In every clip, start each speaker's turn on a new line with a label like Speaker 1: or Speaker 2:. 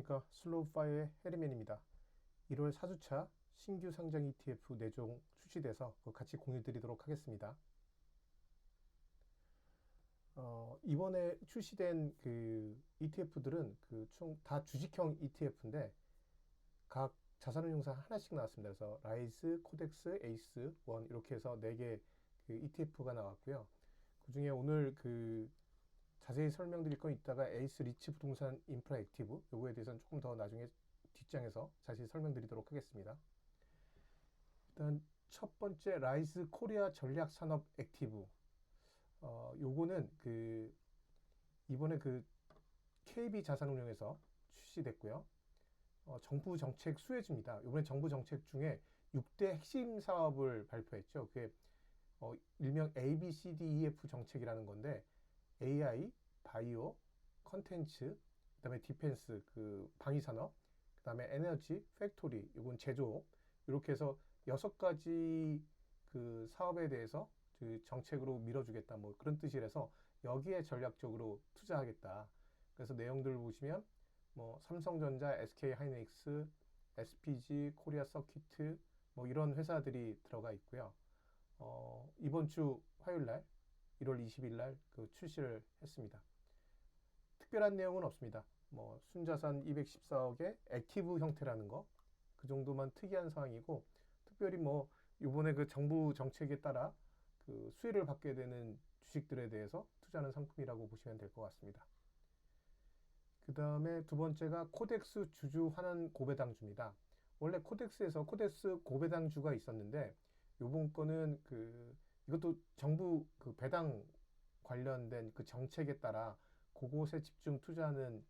Speaker 1: 안녕하십니까. 슬로우파이의 해리맨입니다. 1월 4주차 신규 상장 ETF 4종 출시돼서 같이 공유 드리도록 하겠습니다. 이번에 출시된 그 ETF들은 총 다 주식형 ETF인데 각 자산운용사 하나씩 나왔습니다. 그래서 라이즈, 코덱스, 에이스, 원 이렇게 해서 4개 그 ETF가 나왔고요. 그 중에 오늘 자세히 설명드릴 건 있다가 에이스 리츠 부동산 인프라 액티브 요거에 대해서는 조금 더 나중에 뒷장에서 자세히 설명드리도록 하겠습니다. 일단 첫 번째 라이즈 코리아 전략 산업 액티브 요거는 이번에 KB 자산운용에서 출시됐고요. 정부 정책 수혜주입니다. 이번에 정부 정책 중에 6대 핵심 사업을 발표했죠. 그게 일명 ABCDEF 정책이라는 건데 AI, 바이오, 컨텐츠, 그다음에 디펜스, 방위산업, 그다음에 에너지, 팩토리, 이건 제조업 이렇게 해서 6가지 사업에 대해서 정책으로 밀어주겠다 뭐 그런 뜻이라서 여기에 전략적으로 투자하겠다. 그래서 내용들을 보시면 뭐 삼성전자, SK하이닉스, SPG, 코리아 서키트 뭐 이런 회사들이 들어가 있고요. 이번 주 화요일 날 1월 20일 날 출시를 했습니다. 특별한 내용은 없습니다. 뭐 순자산 214억의 액티브 형태라는 거 그 정도만 특이한 사항이고 특별히 뭐 이번에 정부 정책에 따라 수혜를 받게 되는 주식들에 대해서 투자하는 상품이라고 보시면 될 것 같습니다. 그 다음에 두 번째가 코덱스 주주 환원 고배당주입니다. 원래 코덱스에서 코덱스 고배당주가 있었는데 요번 거는 이것도 정부 배당 관련된 정책에 따라 그곳에 집중 투자하는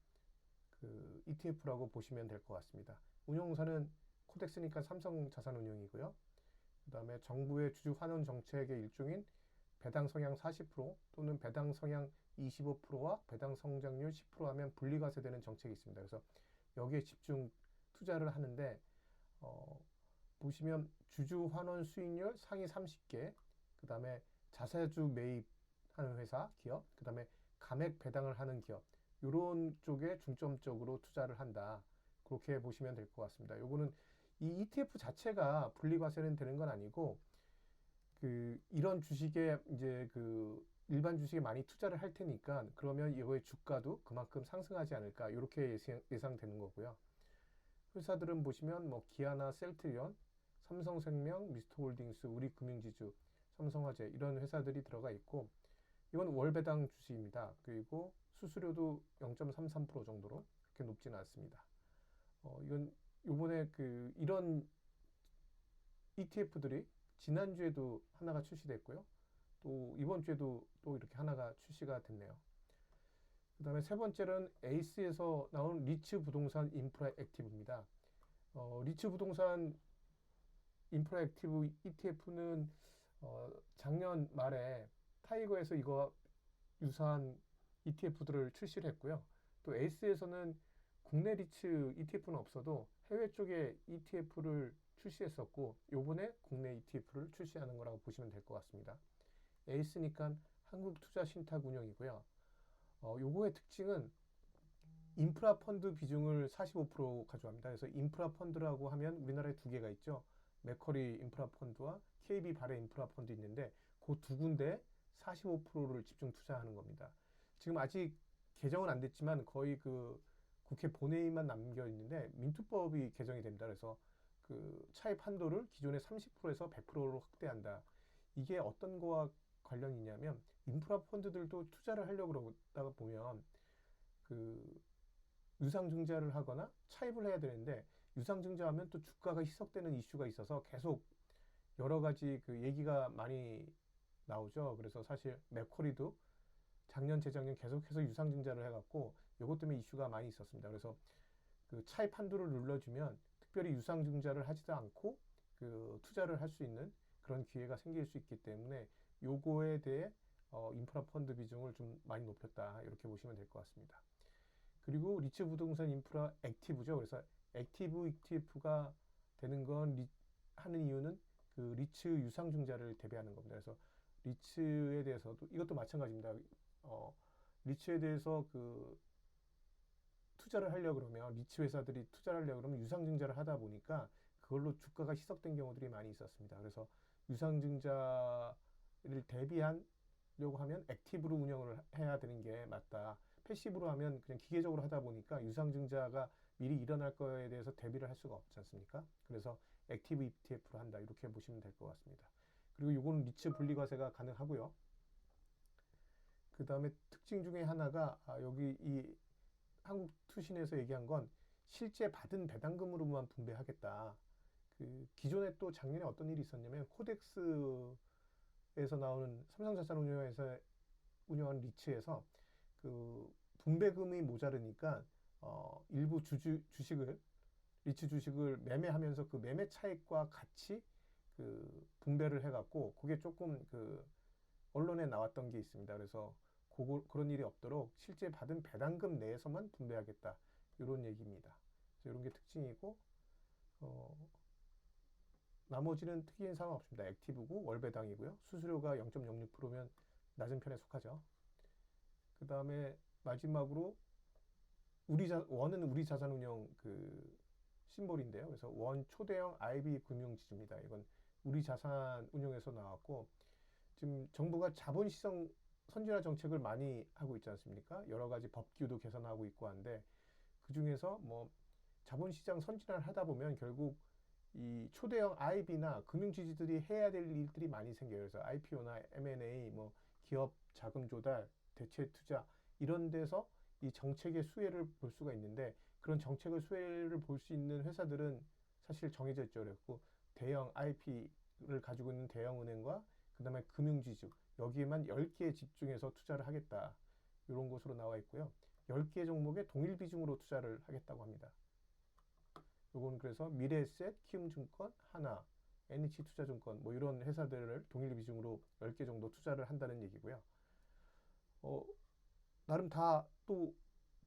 Speaker 1: ETF라고 보시면 될 것 같습니다. 운용사는 코덱스니까 삼성자산운용이고요. 그 다음에 정부의 주주 환원 정책의 일종인 배당 성향 40% 또는 배당 성향 25%와 배당 성장률 10% 하면 분리과세되는 정책이 있습니다. 그래서 여기에 집중 투자를 하는데 보시면 주주 환원 수익률 상위 30개, 그 다음에 자사주 매입하는 회사, 기업, 그 다음에 감액 배당을 하는 기업 이런 쪽에 중점적으로 투자를 한다. 그렇게 보시면 될 것 같습니다. 요거는 이 ETF 자체가 분리과세는 되는 건 아니고 이런 주식에 이제 일반 주식에 많이 투자를 할 테니까 그러면 이거의 주가도 그만큼 상승하지 않을까 이렇게 예상되는 거고요. 회사들은 보시면 뭐 기아나 셀트리온, 삼성생명, 미스터홀딩스, 우리금융지주, 삼성화재 이런 회사들이 들어가 있고 이건 월배당 주식입니다. 그리고 수수료도 0.33% 정도로 그렇게 높지는 않습니다. 이건 요번에 이런 ETF들이 지난주에도 하나가 출시됐고요. 또 이번 주에도 또 이렇게 하나가 출시가 됐네요. 그 다음에 세 번째는 에이스에서 나온 리츠 부동산 인프라 액티브입니다. 리츠 부동산 인프라 액티브 ETF는 작년 말에 타이거에서 이거 유사한 ETF들을 출시를 했고요. 또 에이스에서는 국내 리츠 ETF는 없어도 해외 쪽에 ETF를 출시했었고 요번에 국내 ETF를 출시하는 거라고 보시면 될 것 같습니다. 에이스니까 한국투자신탁운용이고요. 요거의 특징은 인프라 펀드 비중을 45% 가져갑니다. 그래서 인프라 펀드라고 하면 우리나라에 두 개가 있죠. 맥커리 인프라 펀드와 KB 바레 인프라 펀드 있는데 그 두 군데 45%를 집중 투자하는 겁니다. 지금 아직 개정은 안 됐지만 거의 국회 본회의만 남겨 있는데 민투법이 개정이 됩니다. 그래서 차입 한도를 기존의 30%에서 100%로 확대한다. 이게 어떤 거와 관련이 있냐면 인프라 펀드들도 투자를 하려고 그러다가 보면 유상증자를 하거나 차입을 해야 되는데 유상증자하면 또 주가가 희석되는 이슈가 있어서 계속 여러 가지 얘기가 많이 나오죠. 그래서 사실 맥쿼리도 작년 재작년 계속해서 유상증자를 해갖고 이것 때문에 이슈가 많이 있었습니다. 그래서 차입 한도를 눌러주면 특별히 유상증자를 하지도 않고 투자를 할 수 있는 그런 기회가 생길 수 있기 때문에 요거에 대해 인프라 펀드 비중을 좀 많이 높였다 이렇게 보시면 될 것 같습니다. 그리고 리츠 부동산 인프라 액티브죠. 그래서 액티브 ETF가 되는 건 하는 이유는 리츠 유상증자를 대비하는 겁니다. 그래서 리츠에 대해서도 이것도 마찬가지입니다. 리츠에 대해서 투자를 하려고 그러면 리츠 회사들이 투자를 하려고 그러면 유상증자를 하다 보니까 그걸로 주가가 희석된 경우들이 많이 있었습니다. 그래서 유상증자를 대비하려고 하면 액티브로 운영을 해야 되는 게 맞다. 패시브로 하면 그냥 기계적으로 하다 보니까 유상증자가 미리 일어날 거에 대해서 대비를 할 수가 없지 않습니까? 그래서 액티브 ETF로 한다. 이렇게 보시면 될 것 같습니다. 그리고 이거는 리츠 분리과세가 가능하고요. 그 다음에 특징 중에 하나가 여기 이 한국투신에서 얘기한 건 실제 받은 배당금으로만 분배하겠다. 그 기존에 또 작년에 어떤 일이 있었냐면 코덱스에서 나오는 삼성자산운용에서 운영하는 리츠에서 그 분배금이 모자르니까 일부 주식을 리츠 주식을 매매하면서 그 매매 차익과 같이 그 분배를 해갖고 그게 조금 그 언론에 나왔던 게 있습니다. 그래서 그런 일이 없도록 실제 받은 배당금 내에서만 분배하겠다. 이런 얘기입니다. 이런 게 특징이고 나머지는 특이한 사항 없습니다. 액티브고 월배당이고요. 수수료가 0.06%면 낮은 편에 속하죠. 그 다음에 마지막으로 원은 우리 자산운용 그 심볼인데요. 그래서 원 초대형 IB 금융지주입니다. 이건 우리 자산운용에서 나왔고 지금 정부가 자본시장 선진화 정책을 많이 하고 있지 않습니까? 여러 가지 법규도 개선하고 있고 한데 그 중에서 뭐 자본시장 선진화를 하다 보면 결국 이 초대형 IB나 금융지주들이 해야 될 일들이 많이 생겨요. 그래서 IPO나 M&A, 뭐 기업 자금 조달, 대체 투자 이런 데서 이 정책의 수혜를 볼 수가 있는데 그런 정책의 수혜를 볼 수 있는 회사들은 사실 정해져 있죠. 그랬고 대형 IP를 가지고 있는 대형 은행과 그 다음에 금융지주 여기에만 10개에 집중해서 투자를 하겠다. 이런 것으로 나와 있고요. 10개 종목에 동일 비중으로 투자를 하겠다고 합니다. 요건 그래서 미래에셋, 키움증권, 하나, NH투자증권 뭐 이런 회사들을 동일 비중으로 10개 정도 투자를 한다는 얘기고요. 나름 다 또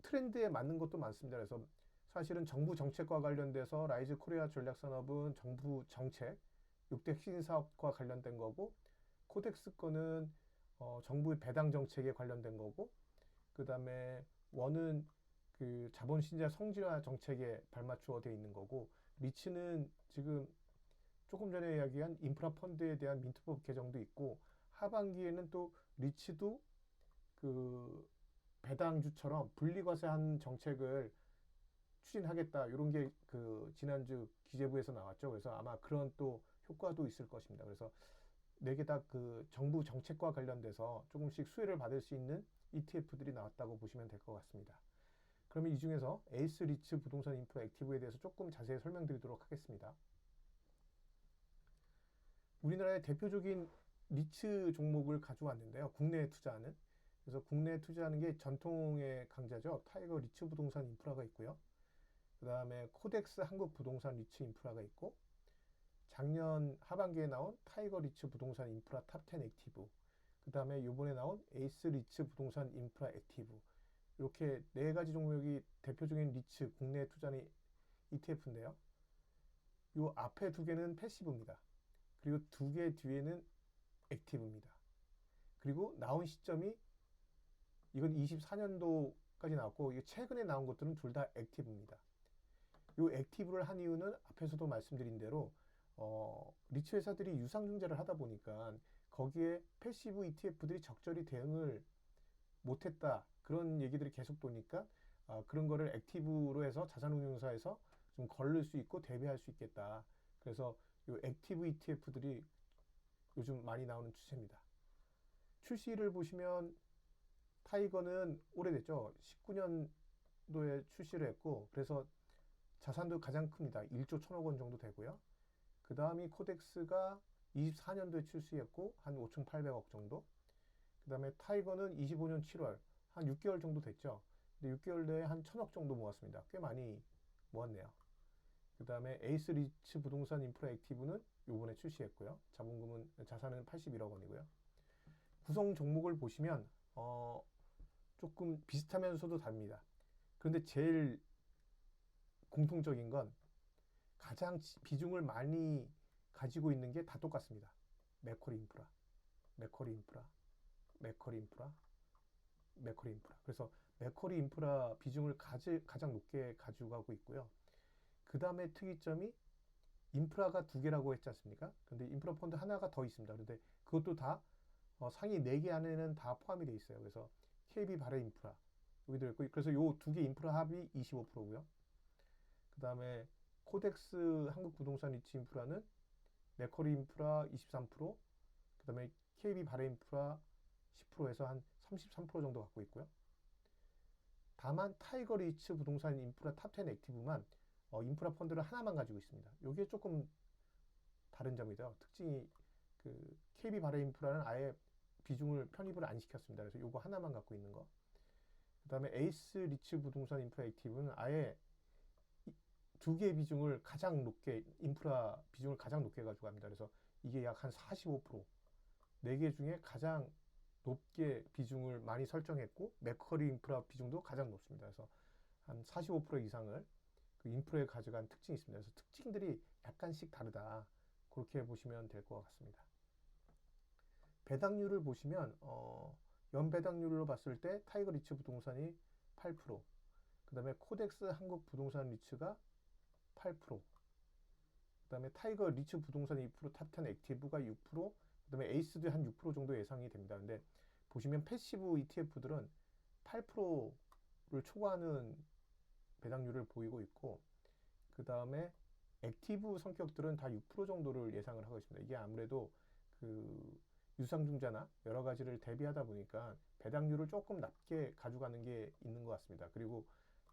Speaker 1: 트렌드에 맞는 것도 많습니다. 그래서 사실은 정부 정책과 관련돼서 라이즈 코리아 전략산업은 정부 정책 6대 핵심 사업과 관련된 거고 코덱스 거는 정부의 배당 정책에 관련된 거고 그 다음에 원은 그 자본시장 성진화 정책에 발맞추어 되어 있는 거고 리츠는 지금 조금 전에 이야기한 인프라 펀드에 대한 민트법 개정도 있고 하반기에는 또 리츠도 그 배당주처럼 분리과세한 정책을 추진하겠다 이런 게 그 지난주 기재부에서 나왔죠. 그래서 아마 그런 또 효과도 있을 것입니다. 그래서 4개 다 그 정부 정책과 관련돼서 조금씩 수혜를 받을 수 있는 ETF들이 나왔다고 보시면 될 것 같습니다. 그러면 이 중에서 에이스 리츠 부동산 인프라 액티브에 대해서 조금 자세히 설명드리도록 하겠습니다. 우리나라의 대표적인 리츠 종목을 가져왔는데요. 국내에 투자하는. 그래서 국내에 투자하는 게 전통의 강자죠. 타이거 리츠 부동산 인프라가 있고요. 그 다음에 코덱스 한국 부동산 리츠 인프라가 있고 작년 하반기에 나온 타이거 리츠 부동산 인프라 탑10 액티브 그 다음에 요번에 나온 에이스 리츠 부동산 인프라 액티브 이렇게 4가지 종목이 대표적인 리츠 국내에 투자하는 ETF인데요. 요 앞에 2개는 패시브입니다. 그리고 2개 뒤에는 액티브입니다. 그리고 나온 시점이 이건 24년도까지 나왔고 이게 최근에 나온 것들은 둘 다 액티브입니다. 이 액티브를 한 이유는 앞에서도 말씀드린 대로 리츠 회사들이 유상증자를 하다 보니까 거기에 패시브 ETF들이 적절히 대응을 못했다 그런 얘기들이 계속 도니까 그런 거를 액티브로 해서 자산운용사에서 좀 걸릴 수 있고 대비할 수 있겠다. 그래서 이 액티브 ETF들이 요즘 많이 나오는 추세입니다. 출시를 보시면 타이거는 오래됐죠. 19년도에 출시를 했고 그래서 자산도 가장 큽니다. 1조 1천억 원 정도 되고요. 그 다음이 코덱스가 24년도에 출시했고 한 5,800억 정도. 그 다음에 타이거는 25년 7월 한 6개월 정도 됐죠. 근데 6개월 내에 한 1,000억 정도 모았습니다. 꽤 많이 모았네요. 그 다음에 에이스 리츠 부동산 인프라 액티브는 요번에 출시했고요. 자산은 81억 원이고요. 구성 종목을 보시면 조금 비슷하면서도 다릅니다. 그런데 제일 공통적인 건 가장 비중을 많이 가지고 있는 게 다 똑같습니다. 맥쿼리 인프라, 맥쿼리 인프라, 맥쿼리 인프라, 맥쿼리 인프라. 그래서 맥쿼리 인프라 비중을 가장 높게 가져가고 있고요. 그 다음에 특이점이 인프라가 두 개라고 했지 않습니까? 근데 인프라 펀드 하나가 더 있습니다. 그런데 그것도 다 상위 4개 안에는 다 포함이 되어 있어요. 그래서 KB 바레 인프라 여기 들어있고, 그래서 요 두 개 인프라 합이 25%고요. 그 다음에 코덱스 한국부동산 리츠 인프라는 맥쿼리 인프라 23%, 그 다음에 KB 바레 인프라 10%에서 한 33% 정도 갖고 있고요. 다만 타이거 리츠 부동산 인프라 탑10 액티브만 인프라 펀드를 하나만 가지고 있습니다. 이게 조금 다른 점이죠. 특징이 그 KB 바레 인프라는 아예 비중을 편입을 안 시켰습니다. 그래서 요거 하나만 갖고 있는 거. 그 다음에 에이스 리츠 부동산 인프라 액티브는 아예 두 개의 비중을 가장 높게, 인프라 비중을 가장 높게 가지고 갑니다. 그래서 이게 약 한 45%, 4개 중에 가장 높게 비중을 많이 설정했고, 맥쿼리 인프라 비중도 가장 높습니다. 그래서 한 45% 이상을 그 인프라에 가져간 특징이 있습니다. 그래서 특징들이 약간씩 다르다, 그렇게 보시면 될 것 같습니다. 배당률을 보시면 연 배당률로 봤을 때 타이거 리츠 부동산이 8%, 그 다음에 코덱스 한국 부동산 리츠가 8%, 그 다음에 타이거 리츠 부동산 2%, 탑10 액티브가 6%, 그 다음에 에이스도 한 6% 정도 예상이 됩니다. 근데 보시면 패시브 ETF들은 8%를 초과하는 배당률을 보이고 있고, 그 다음에 액티브 성격들은 다 6% 정도를 예상을 하고 있습니다. 이게 아무래도 그 유상증자나 여러 가지를 대비하다 보니까 배당률을 조금 낮게 가져가는 게 있는 것 같습니다. 그리고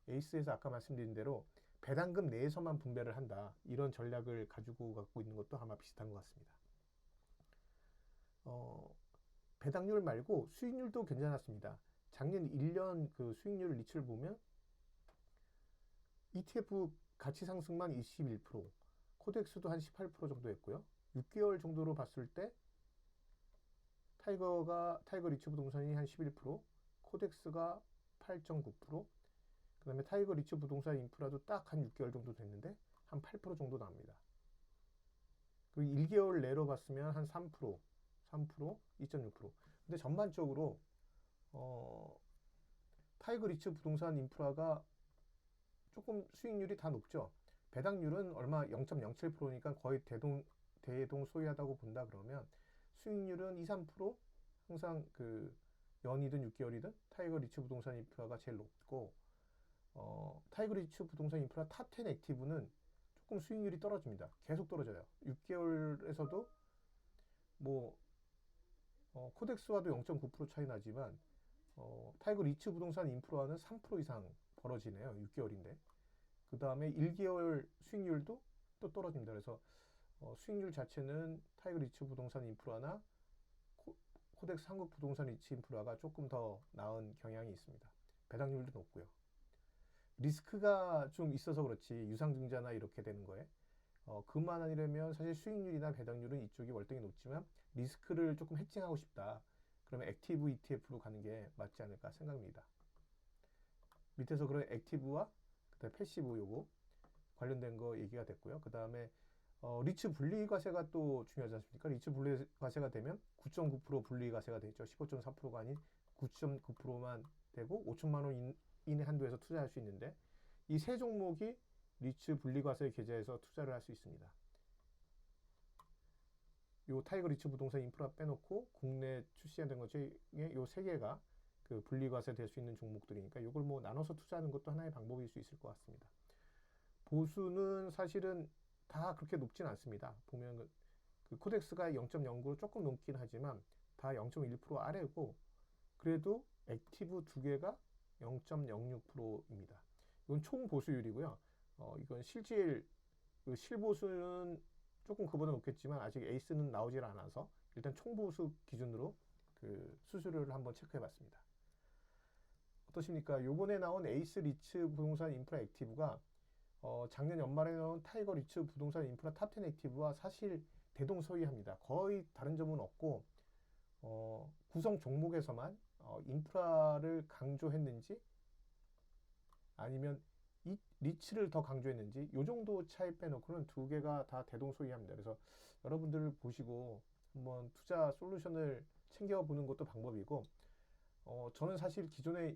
Speaker 1: 에이스에서 아까 말씀드린 대로 배당금 내에서만 분배를 한다, 이런 전략을 가지고 갖고 있는 것도 아마 비슷한 것 같습니다. 배당률 말고 수익률도 괜찮았습니다. 작년 1년 그 수익률 리츠를 보면 ETF 가치 상승만 21%, 코덱스도 한 18% 정도 했고요. 6개월 정도로 봤을 때 타이거 리츠 부동산이 한 11%, 코덱스가 8.9%, 그 다음에 타이거 리츠 부동산 인프라도 딱 한 6개월 정도 됐는데 한 8% 정도 나옵니다. 그리고 1개월 내로 봤으면 한 3%, 2.6%. 근데 전반적으로 타이거 리츠 부동산 인프라가 조금 수익률이 다 높죠. 배당률은 얼마 0.07%니까 거의 대동소이하다고 본다 그러면 수익률은 2, 3% 항상 그 연이든 6개월이든 타이거 리츠 부동산 인프라가 제일 높고, 타이거 리츠 부동산 인프라 탑10 액티브는 조금 수익률이 떨어집니다. 계속 떨어져요. 6개월에서도 뭐 코덱스와도 0.9% 차이 나지만 타이거 리츠 부동산 인프라는 3% 이상 벌어지네요. 6개월인데. 그 다음에 1개월 수익률도 또 떨어집니다. 그래서 수익률 자체는 타이거 리츠 부동산 인프라나 코덱스 한국 부동산 리츠 인프라가 조금 더 나은 경향이 있습니다. 배당률도 높고요. 리스크가 좀 있어서 그렇지 유상증자나 이렇게 되는 거에 그만 아니라면 사실 수익률이나 배당률은 이쪽이 월등히 높지만 리스크를 조금 해칭하고 싶다, 그러면 액티브 ETF로 가는 게 맞지 않을까 생각합니다. 밑에서 그런 액티브와 그다음에 패시브 요거 관련된 거 얘기가 됐고요. 그 다음에 리츠 분리과세가 또 중요하지 않습니까? 리츠 분리과세가 되면 9.9% 분리과세가 되죠. 15.4%가 아닌 9.9%만 되고 5천만 원 이내 한도에서 투자할 수 있는데, 이 세 종목이 리츠 분리과세 계좌에서 투자를 할 수 있습니다. 요 타이거 리츠 부동산 인프라 빼놓고 국내 출시된 것 중에 요 세 개가 그 분리과세 될 수 있는 종목들이니까 이걸 뭐 나눠서 투자하는 것도 하나의 방법일 수 있을 것 같습니다. 보수는 사실은 다 그렇게 높진 않습니다. 보면 그 코덱스가 0.09로 조금 높긴 하지만 다 0.1% 아래고, 그래도 액티브 두 개가 0.06%입니다. 이건 총 보수율이고요. 이건 실질 그 실보수는 조금 그보다 높겠지만 아직 에이스는 나오질 않아서 일단 총 보수 기준으로 그 수수료를 한번 체크해 봤습니다. 어떠십니까? 요번에 나온 에이스 리츠 부동산 인프라 액티브가 작년 연말에 나온 타이거 리츠 부동산 인프라 탑10 액티브와 사실 대동소이합니다. 거의 다른 점은 없고, 구성 종목에서만 인프라를 강조했는지 아니면 이 리츠를 더 강조했는지 이 정도 차이 빼놓고는 두 개가 다 대동소이합니다. 그래서 여러분들 보시고 한번 투자 솔루션을 챙겨보는 것도 방법이고, 저는 사실 기존에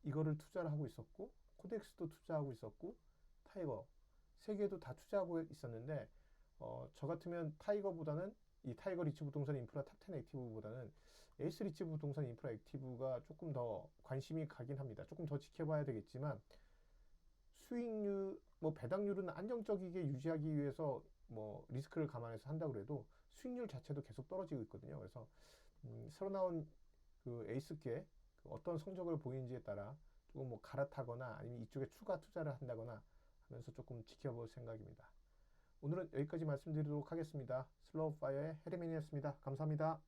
Speaker 1: 이거를 투자를 하고 있었고, 코덱스도 투자하고 있었고, 타이거 세 개도 다 투자하고 있었는데, 저 같으면 타이거보다는 이 타이거 리츠 부동산 인프라 탑10 액티브보다는 에이스 리츠 부동산 인프라 액티브가 조금 더 관심이 가긴 합니다. 조금 더 지켜봐야 되겠지만, 수익률, 뭐 배당률은 안정적이게 유지하기 위해서 뭐 리스크를 감안해서 한다고 해도 수익률 자체도 계속 떨어지고 있거든요. 그래서 새로 나온 그 에이스께 그 어떤 성적을 보이는지에 따라 조금 뭐 갈아타거나 아니면 이쪽에 추가 투자를 한다거나 하면서 조금 지켜볼 생각입니다. 오늘은 여기까지 말씀드리도록 하겠습니다. 슬로우 파이어의 헤르민이었습니다. 감사합니다.